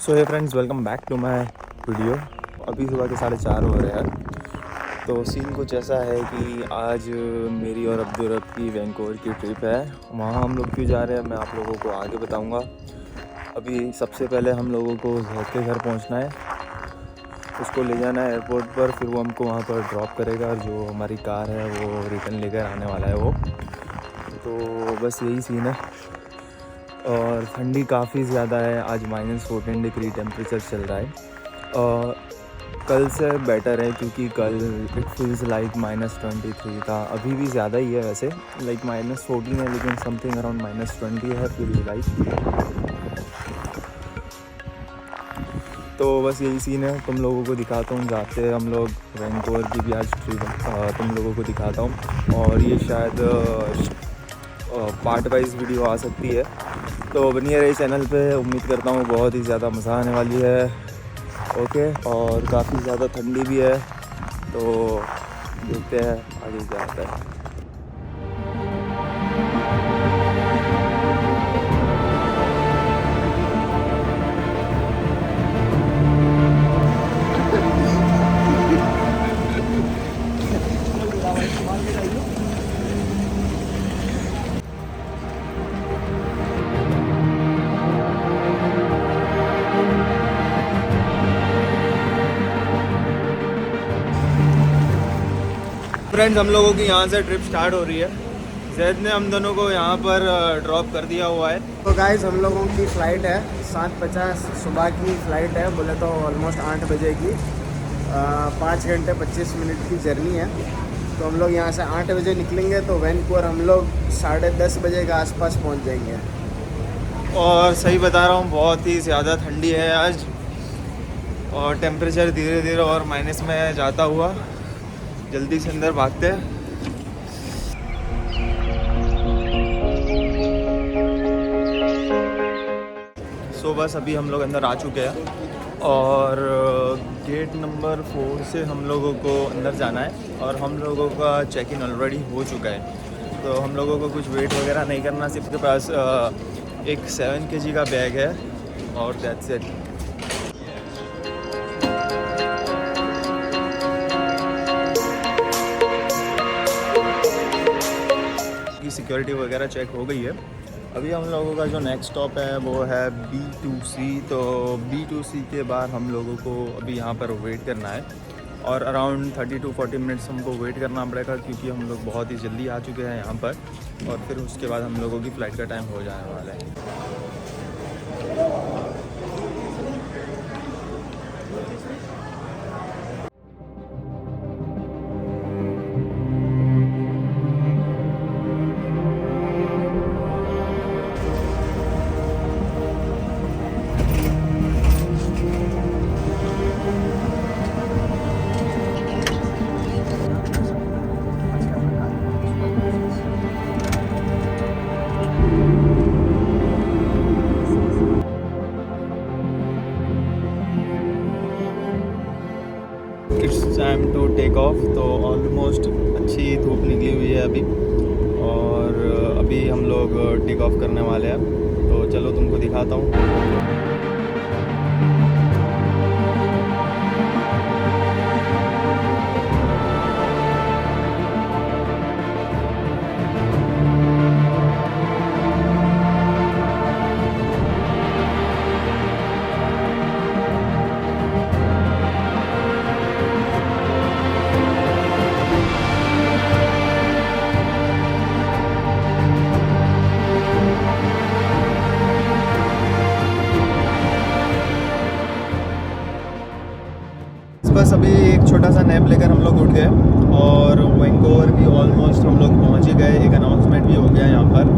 So hey friends, welcome back to my video. अभी सुबह के 4:30 हो रहे हैं। तो सीन कुछ ऐसा है कि आज मेरी और अब्दुल की वैंकूवर की ट्रिप है। वहाँ हम लोग क्यों जा रहे हैं मैं आप लोगों को आगे बताऊँगा। अभी सबसे पहले हम लोगों को जैद के घर पहुँचना है, उसको ले जाना है एयरपोर्ट पर, फिर वो हमको वहाँ पर ड्रॉप करेगा और जो हमारी कार है वो रिटर्न लेकर आने वाला है वो। तो बस यही सीन है। और ठंडी काफ़ी ज़्यादा है, आज -14 डिग्री टेम्परेचर चल रहा है। कल से बेटर है क्योंकि कल इट फील्स लाइक -23 था। अभी भी ज़्यादा ही है वैसे, लाइक -14 है लेकिन समथिंग अराउंड -20 है फील लाइक। तो बस यही सीन है, तुम लोगों को दिखाता हूँ जाते हम लोग वैंकूवर की भी आज ट्रिप तुम लोगों को दिखाता हूँ। और ये शायद पार्ट वाइज वीडियो आ सकती है, तो बनिए रहे चैनल पे। उम्मीद करता हूँ बहुत ही ज़्यादा मज़ा आने वाली है। ओके, और काफ़ी ज़्यादा ठंडी भी है, तो देखते हैं आगे क्या होता है। फ्रेंड्स, हम लोगों की यहाँ से ट्रिप स्टार्ट हो रही है। जैद ने हम दोनों को यहाँ पर ड्रॉप कर दिया हुआ है। तो गाइस, हम लोगों की फ़्लाइट है 7:50 सुबह की फ़्लाइट है, बोले तो ऑलमोस्ट 8 बजे की। 5 घंटे 25 मिनट की जर्नी है। तो हम लोग यहाँ से 8 बजे निकलेंगे, तो वैंकूवर हम लोग 10:30 बजे के आसपास पहुँच जाएंगे। और सही बता रहा हूँ, बहुत ही ज़्यादा ठंडी है आज, और टेम्परेचर धीरे धीरे और माइनस में जाता हुआ। जल्दी से अंदर भागते हैं। सो बस अभी हम लोग अंदर आ चुके हैं और गेट नंबर 4 से हम लोगों को अंदर जाना है। और हम लोगों का चेक इन ऑलरेडी हो चुका है, तो हम लोगों को कुछ वेट वगैरह नहीं करना। सिर्फ के पास एक 7 kg का बैग है और दैट्स इट। की सिक्योरिटी वगैरह चेक हो गई है। अभी हम लोगों का जो नेक्स्ट स्टॉप है वो है B2C। तो B2C के बाद हम लोगों को अभी यहाँ पर वेट करना है, और अराउंड 30 to 40 मिनट्स हमको वेट करना पड़ेगा क्योंकि हम लोग बहुत ही जल्दी आ चुके हैं यहाँ पर। और फिर उसके बाद हम लोगों की फ़्लाइट का टाइम हो जाने वाला है। It's time to take off. तो ऑलमोस्ट अच्छी धूप निकली हुई है अभी, और अभी हम लोग टेक ऑफ करने वाले हैं। तो चलो तुमको दिखाता हूँ। बस अभी एक छोटा सा नैप लेकर हम लोग उठ गए, और वैंकूवर भी ऑलमोस्ट हम लोग पहुंच ही गए। एक अनाउंसमेंट भी हो गया यहाँ पर।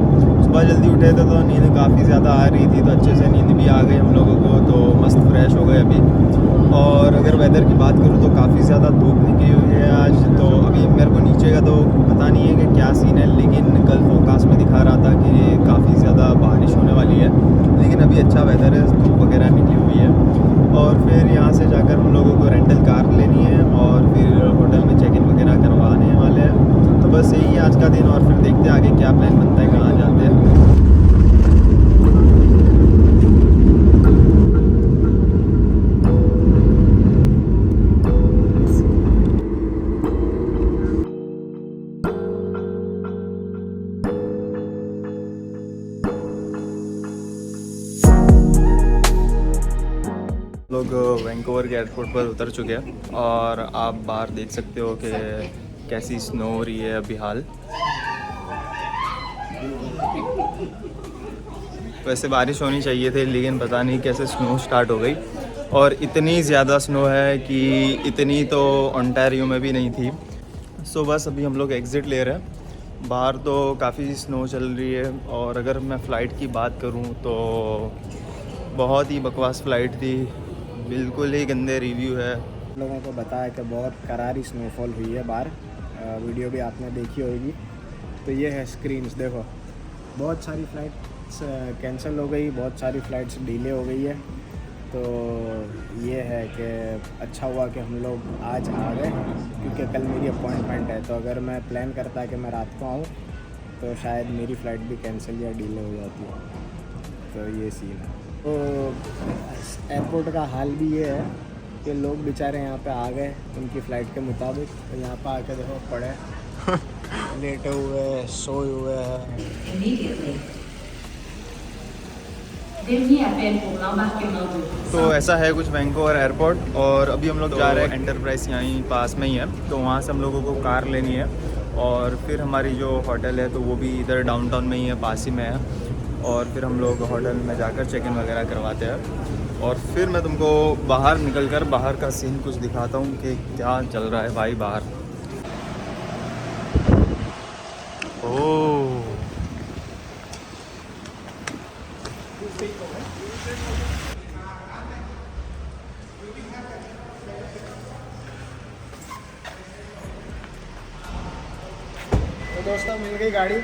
सुबह जल्दी उठे थे तो नींद काफ़ी ज़्यादा आ रही थी, तो अच्छे से नींद भी आ गई हम लोगों को, तो मस्त फ्रेश हो गए अभी। और अगर वेदर की बात करूँ तो काफ़ी ज़्यादा धूप निकली हुई है आज। तो अभी मेरे को नीचे का तो पता नहीं है कि क्या सीन है, लेकिन कल फोरकास्ट में दिखा रहा था कि काफ़ी ज़्यादा बारिश होने वाली है। लेकिन अभी अच्छा वेदर है, धूप वगैरह निकली हुई है। और फिर यहाँ से जाकर हम लोगों को रेंटल कार लेनी है, और फिर होटल में चेक इन वगैरह करवाने वाले हैं। तो बस यही है आज का दिन, और फिर देखते हैं आगे क्या प्लान बनता है, कहाँ जाते हैं। लोग वैंकूवर के एयरपोर्ट पर उतर चुके हैं और आप बाहर देख सकते हो कि कैसी स्नो हो रही है अभी हाल। वैसे बारिश होनी चाहिए थी लेकिन पता नहीं कैसे स्नो स्टार्ट हो गई और इतनी ज़्यादा स्नो है कि इतनी तो ओंटारियो में भी नहीं थी। सो बस अभी हम लोग एग्ज़िट ले रहे हैं। बाहर तो काफ़ी स्नो चल रही है और अगर मैं फ़्लाइट की बात करूं तो बहुत ही बकवास फ़्लाइट थी, बिल्कुल ही गंदे रिव्यू है। लोगों को बताया कि बहुत करारी स्नोफॉल हुई है बाहर, वीडियो भी आपने देखी होगी। तो ये है स्क्रीन्स, देखो बहुत सारी फ़्लाइट्स कैंसिल हो गई, बहुत सारी फ़्लाइट्स डिले हो गई है। तो ये है कि अच्छा हुआ कि हम लोग आज आ गए, क्योंकि कल मेरी अपॉइंटमेंट है। तो अगर मैं प्लान करता कि मैं रात को आऊँ तो शायद मेरी फ़्लाइट भी कैंसिल या डिले हो जाती है। तो ये सीन है। तो एयरपोर्ट का हाल भी ये है कि लोग बेचारे यहाँ पे आ गए उनकी फ़्लाइट के मुताबिक, तो यहाँ पे आके देखो पड़े लेटे हुए सोए हुए हैं। तो ऐसा है कुछ वैंकूवर एयरपोर्ट और अभी हम लोग जा रहे हैं एंटरप्राइज, यहीं पास में ही है। तो वहाँ से हम लोगों को कार लेनी है और फिर हमारी जो होटल है तो वो भी इधर डाउनटाउन में ही है, पास ही में है। और फिर हम लोग होटल में जाकर चेक इन वगैरह करवाते हैं और फिर मैं तुमको बाहर निकलकर बाहर का सीन कुछ दिखाता हूँ कि क्या चल रहा है भाई बाहर। ओह तो दोस्तों मिल गई गाड़ी,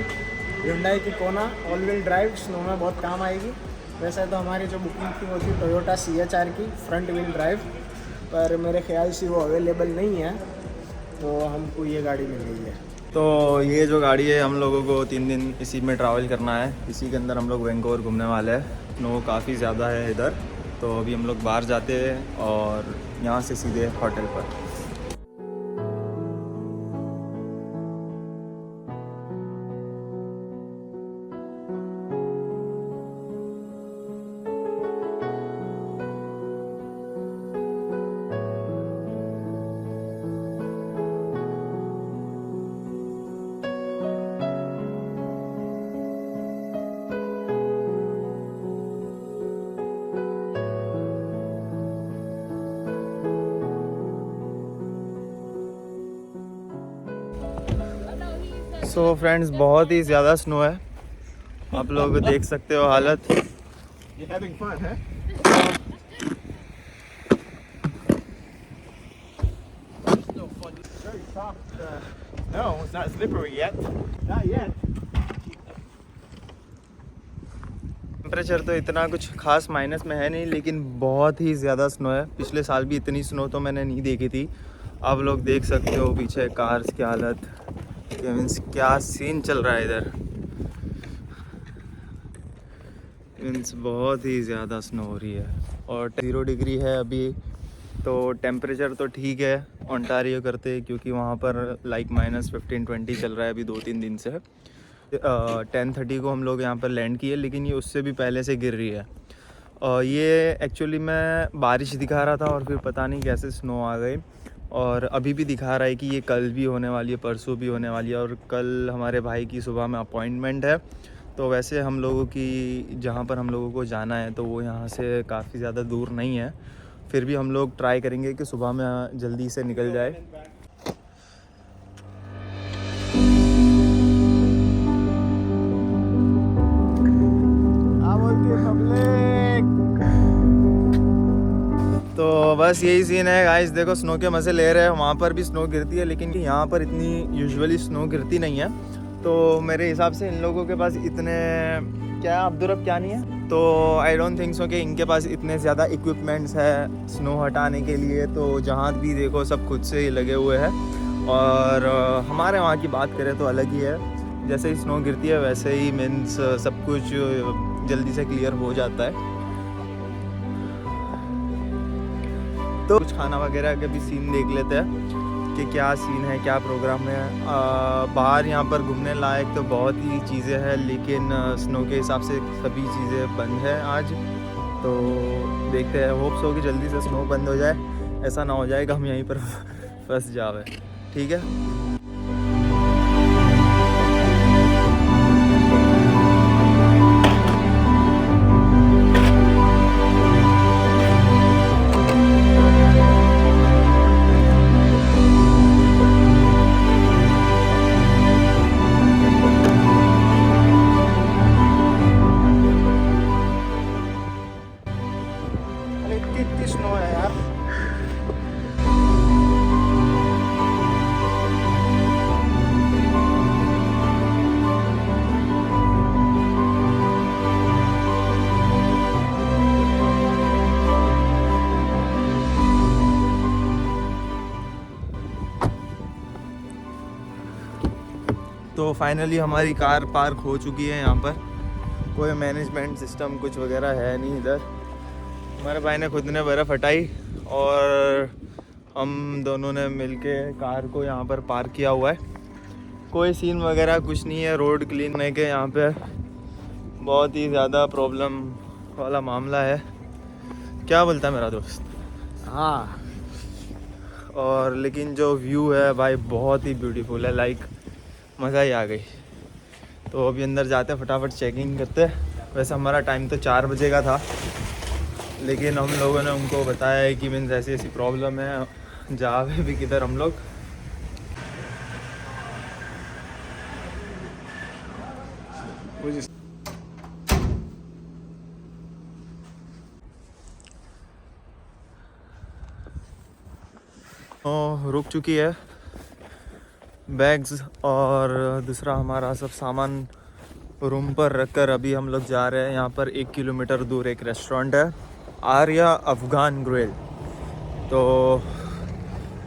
Hyundai की कोना ऑल व्हील ड्राइव, स्नो में बहुत काम आएगी। वैसे तो हमारी जो बुकिंग थी वो थी टोयोटा CHR की फ्रंट व्हील ड्राइव, पर मेरे ख्याल से वो अवेलेबल नहीं है, तो हमको ये गाड़ी मिल गई है। तो ये जो गाड़ी है हम लोगों को 3 दिन इसी में ट्रैवल करना है, इसी के अंदर हम लोग वैंकूवर घूमने वाले हैं। स्नो काफ़ी ज़्यादा है इधर, तो अभी हम लोग बाहर जाते हैं और यहाँ से सीधे होटल पर। सो फ्रेंड्स बहुत ही ज़्यादा स्नो है, आप लोग देख सकते हो हालत। टेम्परेचर तो इतना कुछ खास माइनस में है नहीं, लेकिन बहुत ही ज़्यादा स्नो है। पिछले साल भी इतनी स्नो तो मैंने नहीं देखी थी। आप लोग देख सकते हो पीछे कार्स की हालत, मीन्स क्या सीन चल रहा है इधर। मीन्स बहुत ही ज़्यादा स्नो हो रही है और 0 डिग्री है अभी, तो टेम्परेचर तो ठीक है ओंटारियो करते, क्योंकि वहाँ पर लाइक -15-20 चल रहा है अभी 2-3 दिन से। 10:30 को हम लोग यहाँ पर लैंड किए, लेकिन ये उससे भी पहले से गिर रही है। ये एक्चुअली मैं बारिश दिखा रहा था और फिर पता नहीं कैसे स्नो आ गई, और अभी भी दिखा रहा है कि ये कल भी होने वाली है, परसों भी होने वाली है, और कल हमारे भाई की सुबह में अपॉइंटमेंट है। तो वैसे हम लोगों की जहाँ पर हम लोगों को जाना है तो वो यहाँ से काफ़ी ज़्यादा दूर नहीं है, फिर भी हम लोग ट्राई करेंगे कि सुबह में जल्दी से निकल जाए। तो बस यही सीन है गाइस, देखो स्नो के मज़े ले रहे हैं। वहाँ पर भी स्नो गिरती है लेकिन यहाँ पर इतनी यूजुअली स्नो गिरती नहीं है, तो मेरे हिसाब से इन लोगों के पास इतने क्या अब्दुरब क्या नहीं है, तो आई डोंट थिंक सो कि इनके पास इतने ज़्यादा इक्विपमेंट्स है स्नो हटाने के लिए। तो जहाँ भी देखो सब खुद से ही लगे हुए हैं, और हमारे वहाँ की बात करें तो अलग ही है। जैसे ही स्नो गिरती है वैसे ही मीन्स सब कुछ जल्दी से क्लियर हो जाता है। तो कुछ खाना वगैरह के भी सीन देख लेते हैं कि क्या सीन है, क्या प्रोग्राम है। बाहर यहाँ पर घूमने लायक तो बहुत ही चीज़ें हैं, लेकिन स्नो के हिसाब से सभी चीज़ें बंद है आज। तो देखते हैं, होप्स हो कि जल्दी से स्नो बंद हो जाए, ऐसा ना हो जाए कि हम यहीं पर फंस जावे। ठीक है। अरे इतनी स्नो है यार। तो फाइनली हमारी कार पार्क हो चुकी है यहाँ पर। कोई मैनेजमेंट सिस्टम कुछ वगैरह है नहीं इधर। हमारे भाई ने खुद ने बर्फ़ हटाई और हम दोनों ने मिलके कार को यहाँ पर पार्क किया हुआ है। कोई सीन वगैरह कुछ नहीं है, रोड क्लीन करने के यहाँ पे बहुत ही ज़्यादा प्रॉब्लम वाला मामला है। क्या बोलता है मेरा दोस्त? हाँ, और लेकिन जो व्यू है भाई बहुत ही ब्यूटीफुल है, लाइक मज़ा ही आ गई। तो अभी अंदर जाते फटाफट चेकिंग करते। वैसे हमारा टाइम तो 4 बजे का था, लेकिन हम लोगों ने उनको बताया है कि मीन्स ऐसी ऐसी प्रॉब्लम है, जावे भी किधर हम लोग। रुक चुकी है बैग्स और दूसरा हमारा सब सामान रूम पर रखकर अभी हम लोग जा रहे हैं। यहाँ पर 1 किलोमीटर दूर एक रेस्टोरेंट है, आर्या अफगान ग्रिल। तो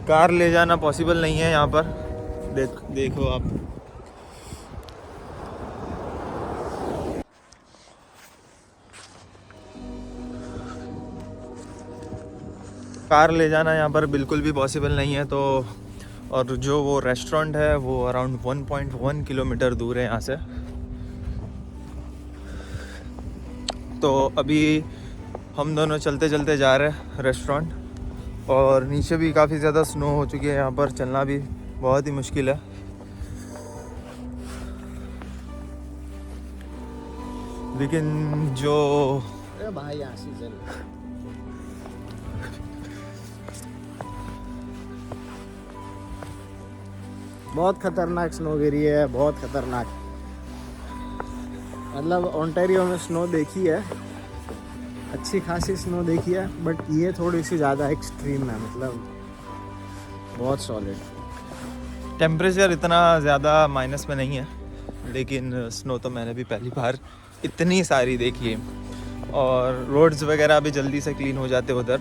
कार ले जाना पॉसिबल नहीं है यहाँ पर। देखो आप, कार ले जाना यहाँ पर बिल्कुल भी पॉसिबल नहीं है। तो और जो वो रेस्टोरेंट है वो अराउंड 1.1 किलोमीटर दूर है यहाँ से। तो अभी हम दोनों चलते चलते जा रहे हैं रेस्टोरेंट, और नीचे भी काफ़ी ज़्यादा स्नो हो चुकी है, यहाँ पर चलना भी बहुत ही मुश्किल है। लेकिन जो अरे भाई यहाँ से चल। बहुत खतरनाक स्नो गिरी है, बहुत खतरनाक। मतलब ओंटारियो में स्नो देखी है, अच्छी खासी स्नो देखी है, बट ये थोड़ी सी ज़्यादा एक्सट्रीम है, मतलब बहुत सॉलिड। टेम्परेचर इतना ज़्यादा माइनस में नहीं है, लेकिन स्नो तो मैंने भी पहली बार इतनी सारी देखी है। और रोड्स वगैरह भी जल्दी से क्लीन हो जाते उधर,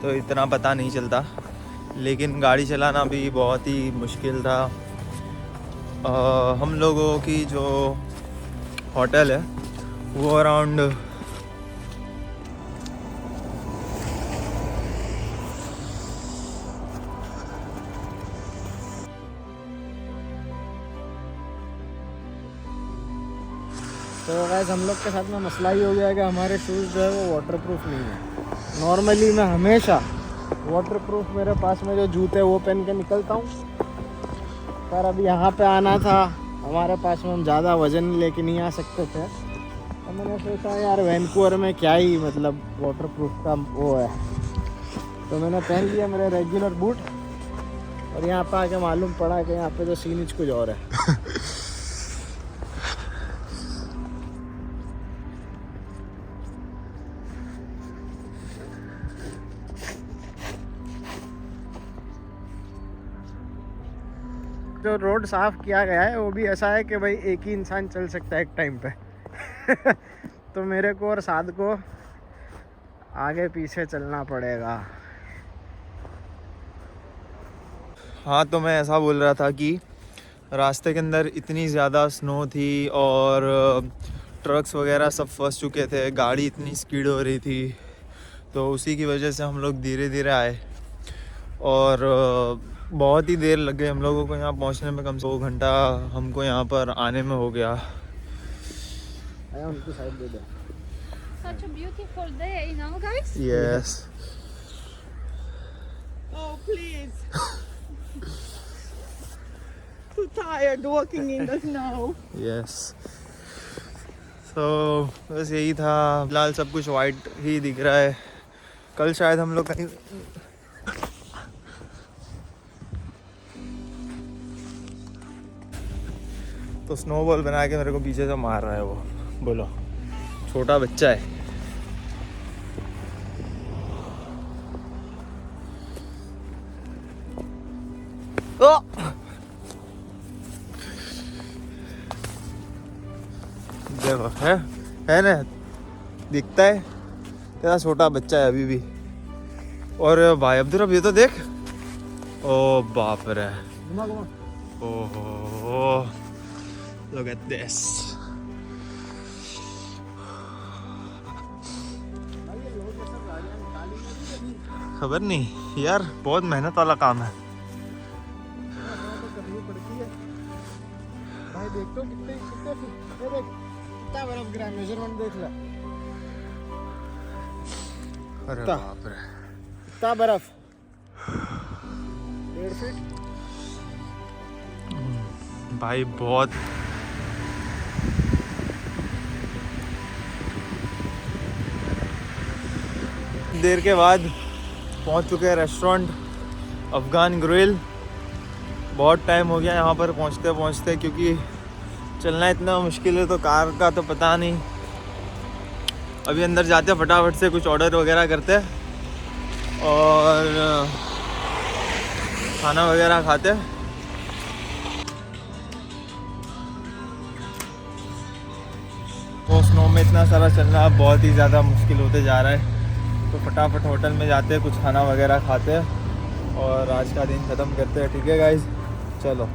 तो इतना पता नहीं चलता। लेकिन गाड़ी चलाना भी बहुत ही मुश्किल था। हम लोगों की जो होटल है वो अराउंड तो गाइस हम लोग के साथ में मसला ही हो गया कि हमारे शूज़ जो है वो वाटरप्रूफ नहीं है। नॉर्मली मैं हमेशा वाटरप्रूफ मेरे पास में जो जूते वो पहन के निकलता हूँ, पर अभी यहाँ पे आना था, हमारे पास में हम ज़्यादा वज़न लेके नहीं आ सकते थे। तो मैंने सोचा यार वैंकूवर में क्या ही मतलब वाटरप्रूफ का वो है, तो मैंने पहन लिया मेरे रेगुलर बूट। और यहाँ पे आके मालूम पड़ा कि यहाँ पे तो सीन कुछ और है। जो रोड साफ़ किया गया है वो भी ऐसा है कि भाई एक ही इंसान चल सकता है एक टाइम पे। तो मेरे को और साद को आगे पीछे चलना पड़ेगा। हाँ, तो मैं ऐसा बोल रहा था कि रास्ते के अंदर इतनी ज़्यादा स्नो थी और ट्रक्स वगैरह सब फंस चुके थे, गाड़ी इतनी स्पीड हो रही थी, तो उसी की वजह से हम लोग धीरे धीरे आए। और बहुत ही देर लग गई हम लोगों को यहाँ पहुँचने में, कम से 2 घंटा हमको यहाँ पर आने में हो गया। उनकी साइड दे दो। such a beautiful day, you know, guys. Yes. Oh, please. Too tired walking in the snow. Yes. So बस यही था, फिलहाल सब कुछ वाइट ही दिख रहा है। कल शायद हम लोग कहीं तो स्नोबॉल बना के मेरे को पीछे से मार रहा है वो, बोलो छोटा बच्चा है। ओ! देखो है ना, दिखता है तेरा छोटा बच्चा है अभी भी। और भाई अब्दुल, अब ये तो देख, ओ बाप रे, ओहो, look at this। खबर नहीं यार, बहुत मेहनत वाला काम है। करनी पड़ती है भाई। देख तो कितने कितने ये देख कितना बर्फ गिरा, मेजरमेंट देख ले। अरे कितना? बाप रे, कितना बर्फ, 1.5 फीट भाई बहुत। देर के बाद पहुंच चुके हैं रेस्टोरेंट अफगान ग्रिल। बहुत टाइम हो गया यहाँ पर पहुँचते पहुँचते, क्योंकि चलना इतना मुश्किल है तो कार का तो पता नहीं। अभी अंदर जाते फटाफट से कुछ ऑर्डर वगैरह करते और खाना वगैरह खाते। तो स्नो में इतना सारा चलना अब बहुत ही ज़्यादा मुश्किल होते जा रहा है, तो फटाफट होटल में जाते हैं, कुछ खाना वगैरह खाते हैं और आज का दिन ख़त्म करते हैं। ठीक है गाइज, चलो।